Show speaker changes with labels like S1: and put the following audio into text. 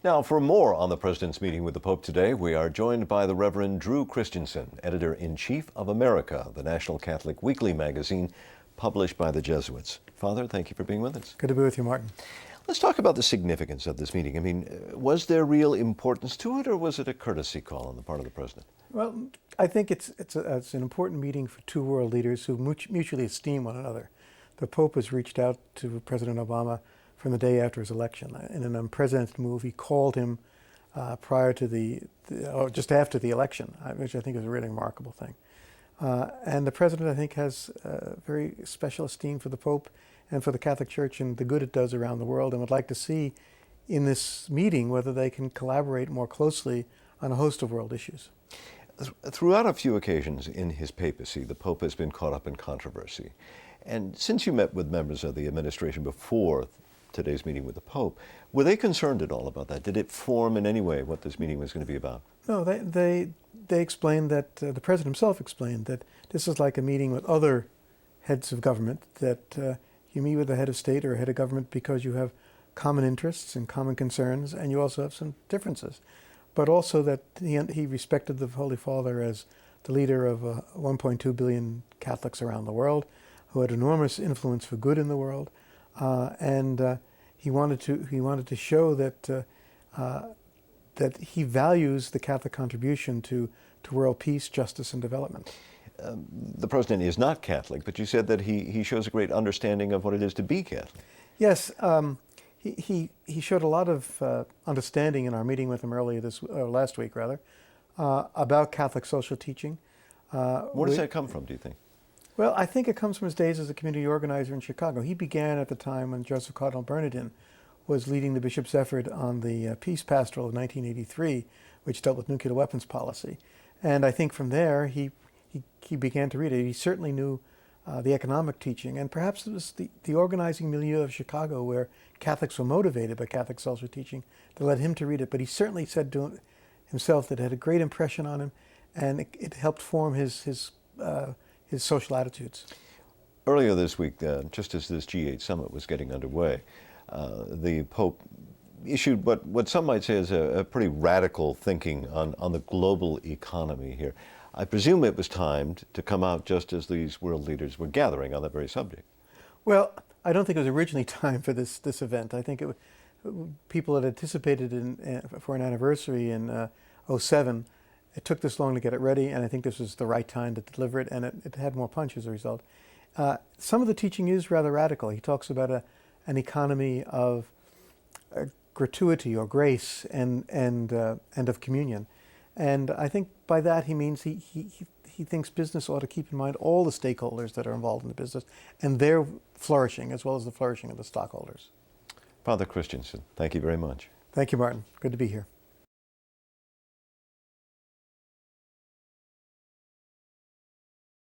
S1: Now, for more on the President's meeting with the Pope today, we are joined by the Reverend Drew Christiansen, Editor-in-Chief of America, the National Catholic Weekly magazine published by the Jesuits. Father, thank you for being with us.
S2: Good to be with you, Martin.
S1: Let's talk about the significance of this meeting. I mean, was there real importance to it, or was it a courtesy call on the part of the President?
S2: Well, I think it's an important meeting for two world leaders who mutually esteem one another. The Pope has reached out to President Obama from the day after his election. In an unprecedented move, he called him prior to just after the election, which I think is a really remarkable thing. And the President, I think, has very special esteem for the Pope and for the Catholic Church and the good it does around the world, and would like to see in this meeting whether they can collaborate more closely on a host of world issues.
S1: Throughout a few occasions in his papacy, the Pope has been caught up in controversy. And since you met with members of the administration before today's meeting with the Pope, were they concerned at all about that? Did it form in any way what this meeting was going to be about?
S2: No, they explained that, the President himself explained that this is like a meeting with other heads of government, that you meet with the head of state or head of government because you have common interests and common concerns, and you also have some differences. But also that he respected the Holy Father as the leader of 1.2 billion Catholics around the world, who had enormous influence for good in the world, and he wanted to show that that he values the Catholic contribution to world peace, justice, and development.
S1: The President is not Catholic, but you said that he shows a great understanding of what it is to be Catholic.
S2: Yes, he showed a lot of understanding in our meeting with him last week, about Catholic social teaching.
S1: Where does that come from, do you think?
S2: Well, I think it comes from his days as a community organizer in Chicago. He began at the time when Joseph Cardinal Bernardin was leading the bishop's effort on the Peace Pastoral of 1983, which dealt with nuclear weapons policy. And I think from there, he began to read it. He certainly knew the economic teaching, and perhaps it was the organizing milieu of Chicago, where Catholics were motivated by Catholic social teaching, that led him to read it. But he certainly said to himself that it had a great impression on him, and it helped form his social attitudes.
S1: Earlier this week, just as this G8 summit was getting underway, the Pope issued what some might say is a pretty radical thinking on the global economy here. I presume it was timed to come out just as these world leaders were gathering on that very subject.
S2: Well, I don't think it was originally time for this event. I think people had anticipated for an anniversary in '07. It took this long to get it ready, and I think this was the right time to deliver it, and it had more punch as a result. Some of the teaching is rather radical. He talks about an economy of gratuity or grace and of communion. And I think by that he means he thinks business ought to keep in mind all the stakeholders that are involved in the business and their flourishing as well as the flourishing of the stockholders.
S1: Father Christiansen, thank you very much.
S2: Thank you, Martin. Good to be here.